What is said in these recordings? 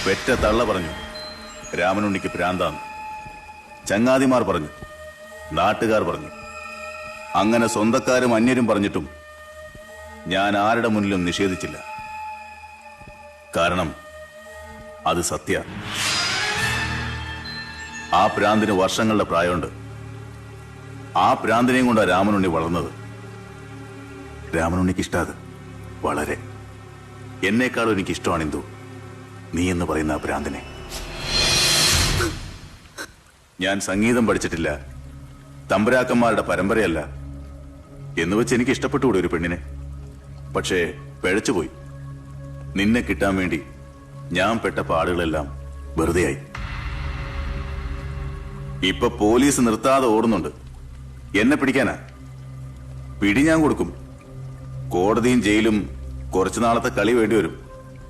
പെറ്റ തള്ള പറഞ്ഞു രാമനുണ്ണിക്ക് ഭ്രാന്താന്ന്. ചങ്ങാതിമാർ പറഞ്ഞു, നാട്ടുകാർ പറഞ്ഞു, അങ്ങനെ സ്വന്തക്കാരും അന്യരും പറഞ്ഞിട്ടും ഞാൻ ആരുടെ മുന്നിലും നിഷേധിച്ചില്ല. കാരണം അത് സത്യ. ആ ഭ്രാന്തിന് വർഷങ്ങളുടെ പ്രായമുണ്ട്. ആ ഭ്രാന്തിനെയും കൊണ്ടാണ് രാമനുണ്ണി വളർന്നത്. രാമനുണ്ണിക്ക് ഇഷ്ടാത് വളരെ. എന്നേക്കാളും എനിക്കിഷ്ടമാണ് ഇന്ദു നീ എന്ന് പറയുന്ന ആ ഭ്രാന്തിനെ. ഞാൻ സംഗീതം പഠിച്ചിട്ടില്ല, തമ്പുരാക്കന്മാരുടെ പരമ്പരയല്ല എന്ന് വെച്ച് എനിക്ക് ഇഷ്ടപ്പെട്ടുകൂടെ ഒരു പെണ്ണിനെ? പക്ഷേ പിഴച്ചുപോയി. നിന്നെ കിട്ടാൻ വേണ്ടി ഞാൻ പെട്ട പാടുകളെല്ലാം വെറുതെയായി. ഇപ്പൊ പോലീസ് നിർത്താതെ ഓടുന്നുണ്ട്. എന്നെ പിടിക്കാനാ? പിടി ഞാൻ കൊടുക്കും. കോടതിയും ജയിലും കുറച്ചു നാളത്തെ കളി വേണ്ടി വരും.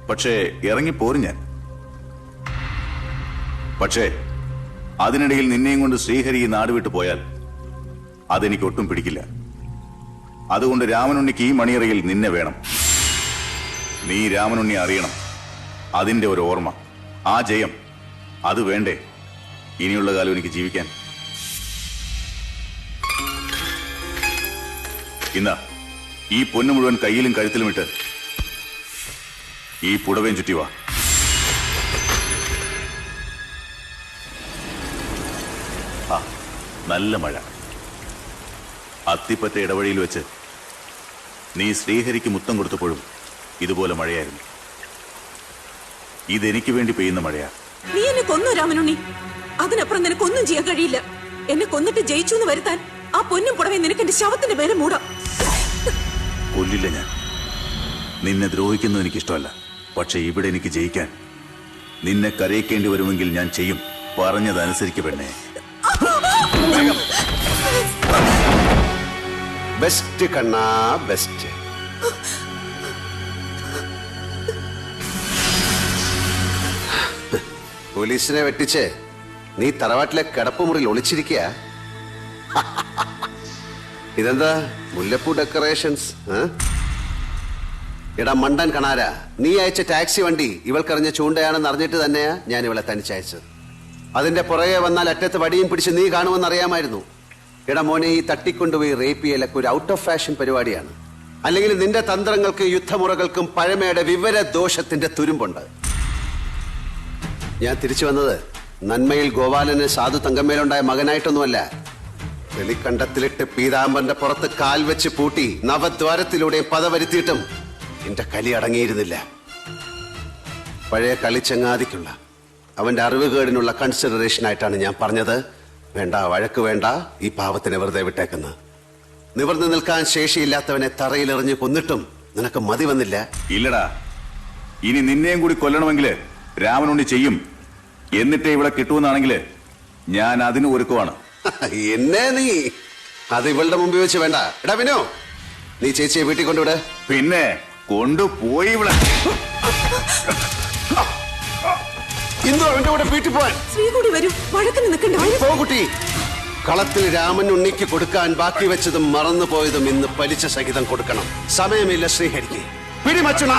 പക്ഷേ ഇറങ്ങിപ്പോരും ഞാൻ. പക്ഷേ അതിനിടയിൽ നിന്നെയും കൊണ്ട് ശ്രീഹരി നാട് വിട്ടു പോയാൽ അതെനിക്ക് ഒട്ടും പിടിക്കില്ല. അതുകൊണ്ട് രാമനുണ്ണിക്ക് ഈ മണിയറയിൽ നിന്നെ വേണം. നീ രാമനുണ്ണി അറിയണം. അതിന്റെ ഒരു ഓർമ്മ, ആ ജയം, അത് വേണ്ടേ ഇനിയുള്ള കാലം എനിക്ക് ജീവിക്കാൻ? ഇന്നാ ഈ പൊന്നു മുഴുവൻ കയ്യിലും കഴുത്തിലും ഇട്ട് ഈ പുടവയും ചുറ്റി വാ. ആ നല്ല മഴ. അത്തിപ്പറ്റ ഇടവഴിയിൽ വെച്ച് നീ ശ്രീഹരിക്ക് മുത്തം കൊടുത്തപ്പോഴും ഇതുപോലെ മഴയായിരുന്നു. ഇതെനിക്ക് വേണ്ടി പെയ്യുന്ന മഴയാ. നീ എന്നെ കൊന്നു രാമനുണ്ണി. അതിനപ്പുറം നിനക്കൊന്നും ചെയ്യാൻ കഴിയില്ല. എന്നെ കൊന്നിട്ട് ജയിച്ചു എന്ന് വരുത്താൻ ആ പൊന്നും പുടവെ നിനക്ക് എന്റെ ശവത്തിന്റെ മേലെ മൂടാം. കൊല്ലില്ല ഞാൻ. നിന്നെ ദ്രോഹിക്കുന്നത് എനിക്കിഷ്ടമല്ല. പക്ഷെ ഇവിടെ എനിക്ക് ജയിക്കാൻ നിന്നെ കരയിക്കേണ്ടി വരുമെങ്കിൽ ഞാൻ ചെയ്യും. പറഞ്ഞതനുസരിക്ക് പെണ്ണേ. ബെസ്റ്റ് കണ്ണാ, ബെസ്റ്റ്. പോലീസിനെ വെട്ടിച്ച് നീ തറവാട്ടിലെ കിടപ്പുമുറിയിൽ ഒളിച്ചിരിക്കുക. ഇതെന്താ മുല്ലപ്പൂ ഡെക്കറേഷൻസ്? എടാ മണ്ടൻ കണാര, നീ അയച്ച ടാക്സി വണ്ടി ഇവൾക്കറിഞ്ഞ ചൂണ്ടയാണെന്ന് അറിഞ്ഞിട്ട് തന്നെയാ ഞാൻ ഇവളെ തനിച്ചയച്ചത്. അതിന്റെ പുറകെ വന്നാൽ അറ്റത്ത് വടിയും പിടിച്ച് നീ കാണുമെന്ന് അറിയാമായിരുന്നു. എടാ മോനെ, ഈ തട്ടിക്കൊണ്ടുപോയി റേപ്പ് ചെയ്യലൊക്കെ ഒരു ഔട്ട് ഓഫ് ഫാഷൻ പരിപാടിയാണ്. അല്ലെങ്കിൽ നിന്റെ തന്ത്രങ്ങൾക്കും യുദ്ധമുറകൾക്കും പഴമയുടെ വിവരദോഷത്തിന്റെ തുരുമ്പുണ്ട്. ഞാൻ തിരിച്ചു വന്നത് നന്മയിൽ ഗോപാലന് സാധു തങ്കമ്മയിലുണ്ടായ മകനായിട്ടൊന്നുമല്ല. വെളിക്കണ്ടത്തിലിട്ട് പീതാംബരന്റെ പുറത്ത് കാൽ വെച്ച് പൂട്ടി നവദ്വാരത്തിലൂടെ പത വരുത്തിയിട്ടും എന്റെ കലി അടങ്ങിയിരുന്നില്ല. പഴയ കളിച്ചങ്ങാതിക്കുള്ള അവന്റെ അറിവുകേടിനുള്ള കൺസിഡറേഷൻ ആയിട്ടാണ് ഞാൻ പറഞ്ഞത്, വേണ്ട വഴക്ക് വേണ്ട, ഈ പാവത്തിനെ വെറുതെ വിട്ടേക്കുന്ന. നിവർന്നു നിൽക്കാൻ ശേഷിയില്ലാത്തവനെ തറയിലെറിഞ്ഞ് കൊന്നിട്ടും നിനക്ക് മതി വന്നില്ല. ഇല്ലടാ, ഇനി നിന്നെയും കൂടി കൊല്ലണമെങ്കിൽ രാമനുണ്ണി ചെയ്യും. എന്നിട്ടേ ഇവിടെ കിട്ടുമെന്നാണെങ്കിൽ ഞാൻ അതിന് ഒരുക്കുവാണ്. എന്നെ നീ അത് ഇവളുടെ മുമ്പിൽ വെച്ച് വേണ്ട. എടാ വിനോ, നീ ചേച്ചിയെ വീട്ടിൽ കൊണ്ടുവിടെ. പിന്നെ കൊണ്ടുപോയി ഇവിടെ. ഇന്നു അവന്റെ കൂടെ വീട്ടിൽ പോവാൻ. ശ്രീ കൂടി വരും. വഴക്കിന് നിൽക്കണ്ട. പോ കുട്ടി. കളത്തിൽ രാമൻ ഉണ്ണിക്ക് കൊടുക്കാൻ ബാക്കി വെച്ചതും മറന്നുപോയതും ഇന്ന് പലിശ സഹിതം കൊടുക്കണം. സമയമില്ല ശ്രീഹരിക്ക്. പിടിമച്ചുണ.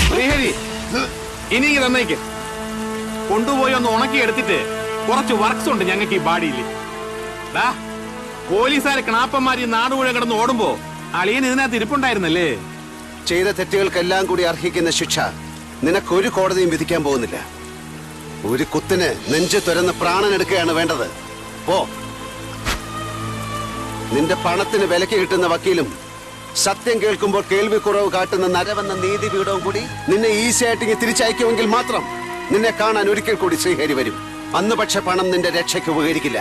ശ്രീഹരി, ഇനി തന്നേക്ക് കൊണ്ടുപോയി ഒന്ന് ഉണക്കി എടുത്തിട്ട് കുറച്ച് വർക്ക്സ് ഉണ്ട് ഞങ്ങൾക്ക് ഈ ബാഡിയിൽ. പോലീസുകാരെ കണാപ്പന്മാർ ഈ നാട് മുഴുവൻ കിടന്ന് ഓടുമ്പോ അളിയൻ ഇതിനകത്ത് ഇരിപ്പുണ്ടായിരുന്നല്ലേ? ചെയ്ത തെറ്റുകൾക്കെല്ലാം കൂടി അർഹിക്കുന്ന ശിക്ഷ നിനക്കൊരു കോടതിയും വിധിക്കാൻ പോകുന്നില്ല. ഒരു കുത്തിന് നെഞ്ച് തുരന്ന് പ്രാണനെടുക്കുകയാണ് വേണ്ടത്. പോ. നിന്റെ പണത്തിന് വിലക്ക് കിട്ടുന്ന വക്കീലും സത്യം കേൾക്കുമ്പോൾ കേൾവിക്കുറവ് കാട്ടുന്ന നരവെന്ന നീതിപീഠവും കൂടി നിന്നെ ഈസി ആയിട്ട് തിരിച്ചയക്കുമെങ്കിൽ മാത്രം നിന്നെ കാണാൻ ഒരിക്കൽ കൂടി ശ്രീഹരി വരും. അന്ന് പക്ഷെ പണം നിന്റെ രക്ഷയ്ക്ക് ഉപകരിക്കില്ല.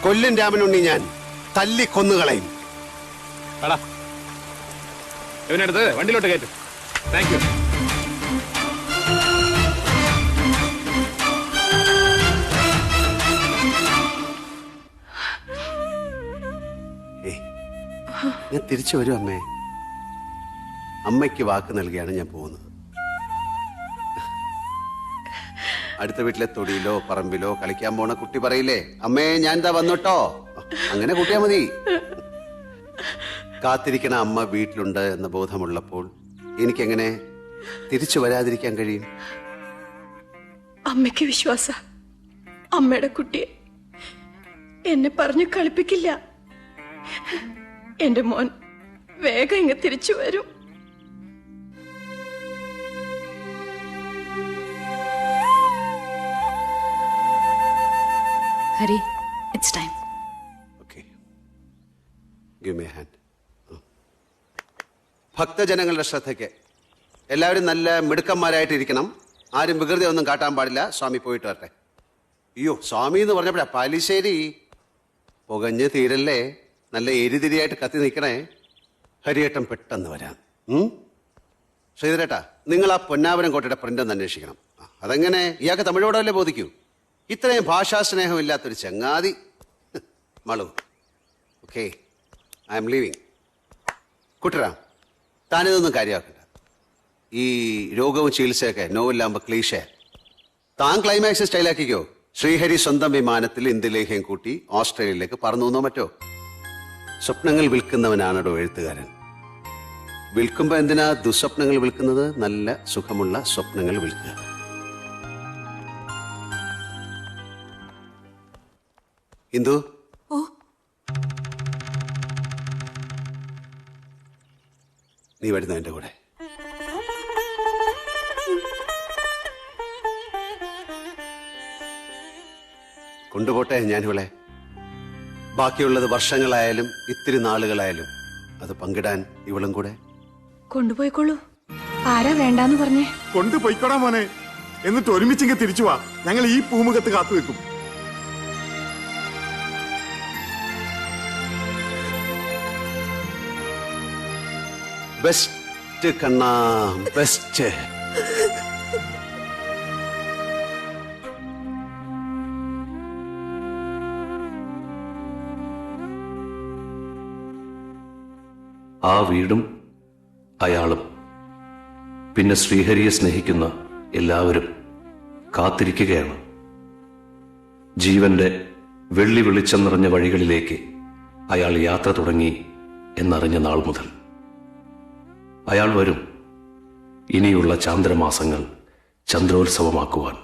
കൊല്ലൻ രാമനുണ്ണി ഞാൻ തല്ലി കൊന്നുകളയും. ഇവനെടുത്ത് വണ്ടിയിലോട്ട് കയറ്റും. Thank you. ഞാൻ തിരിച്ചു വരും അമ്മേ. അമ്മയ്ക്ക് വാക്ക് നൽകിയാണ് ഞാൻ പോകുന്നത്. അടുത്ത വീട്ടിലെ തൊടിയിലോ പറമ്പിലോ കളിക്കാൻ പോണ കുട്ടി പറയില്ലേ, അമ്മേ ഞാൻ എന്താ വന്നോട്ടോ, അങ്ങനെ കൂട്ടിയാ മതി. കാത്തിരിക്കണ അമ്മ വീട്ടിലുണ്ട് എന്ന ബോധമുള്ളപ്പോൾ എനിക്കെങ്ങനെ തിരിച്ചു വരാതിരിക്കാൻ കഴിയും? അമ്മയ്ക്ക് വിശ്വാസ അമ്മയുടെ കുട്ടിയെ എന്നെ പറഞ്ഞു കളിപ്പിക്കില്ല. എന്റെ മോൻ വേഗം ഇങ്ങ് തിരിച്ചു വരും. Hari, it's time. Okay. Give me a hand. ഭക്തജനങ്ങളുടെ ശ്രദ്ധയ്ക്ക്, എല്ലാവരും നല്ല മിടുക്കന്മാരായിട്ടിരിക്കണം. ആരും വികൃതി ഒന്നും കാട്ടാൻ പാടില്ല. സ്വാമി പോയിട്ട് വരട്ടെ. അയ്യോ, സ്വാമി എന്ന് പറഞ്ഞപ്പോഴാ പാലിശ്ശേരി. പുകഞ്ഞ് തീരല്ലേ, നല്ല എരിതിരിയായിട്ട് കത്തി നിൽക്കണേ. ഹരിയേട്ടൻ പെട്ടെന്ന് വരാം. ശ്രീധരേട്ടാ, നിങ്ങൾ ആ പൊന്നാവരം കോട്ടയുടെ പ്രിന്റ് ഒന്ന് അന്വേഷിക്കണം. അതെങ്ങനെ, ഇയാൾക്ക് തമിഴോടല്ലേ ബോധിക്കൂ? ഇത്രയും ഭാഷാസ്നേഹമില്ലാത്തൊരു ചങ്ങാതി. മളു, ഓക്കെ, ഐ എം ലീവിങ്. കുട്ടറാം, താനിതൊന്നും കാര്യമാക്കണ്ട. ഈ രോഗവും ചികിത്സയൊക്കെ നോവല്ലാകുമ്പോൾ ക്ലീഷേ. താൻ ക്ലൈമാക്സ് സ്റ്റൈലാക്കിക്കോ. ശ്രീഹരി സ്വന്തം വിമാനത്തിൽ ഇന്ത്യയിലേക്കും കൂട്ടി ഓസ്ട്രേലിയയിലേക്ക് പറന്നു മറ്റോ. സ്വപ്നങ്ങൾ വിൽക്കുന്നവനാണോ എഴുത്തുകാരൻ? വിൽക്കുമ്പോ എന്തിനാ ദുസ്വപ്നങ്ങൾ വിൽക്കുന്നത്? നല്ല സുഖമുള്ള സ്വപ്നങ്ങൾ വിൽക്കുക. ഇന്ദു, നീ വരുന്നു എന്റെ കൂടെ. കൊണ്ടുപോട്ടെ ഞാനിവളെ. ബാക്കിയുള്ളത് വർഷങ്ങളായാലും ഇത്തിരി നാളുകളായാലും അത് പങ്കിടാൻ ഇവളും കൂടെ. കൊണ്ടുപോയിക്കോളൂ. ആരാ വേണ്ടാന്ന് പറഞ്ഞേ? കൊണ്ടുപോയിക്കോടാ മോനെ. എന്നിട്ട് ഒരുമിച്ചെങ്കിൽ തിരിച്ചു വാ. ഞങ്ങൾ ഈ പൂമുഖത്ത് കാത്തു വെക്കും. ബെസ്റ്റ് കണ്ണാ, ബെസ്റ്റ്. ആ വീടും അയാളും പിന്നെ ശ്രീഹരിയെ സ്നേഹിക്കുന്ന എല്ലാവരും കാത്തിരിക്കുകയാണ്. ജീവന്റെ വെള്ളി വെളിച്ചം നിറഞ്ഞ വഴികളിലേക്ക് അയാൾ യാത്ര തുടങ്ങി എന്നറിഞ്ഞ നാൾ മുതൽ. അയാൾ വരും ഇനിയുള്ള ചാന്ദ്രമാസങ്ങൾ ചന്ദ്രോത്സവമാക്കുവാൻ.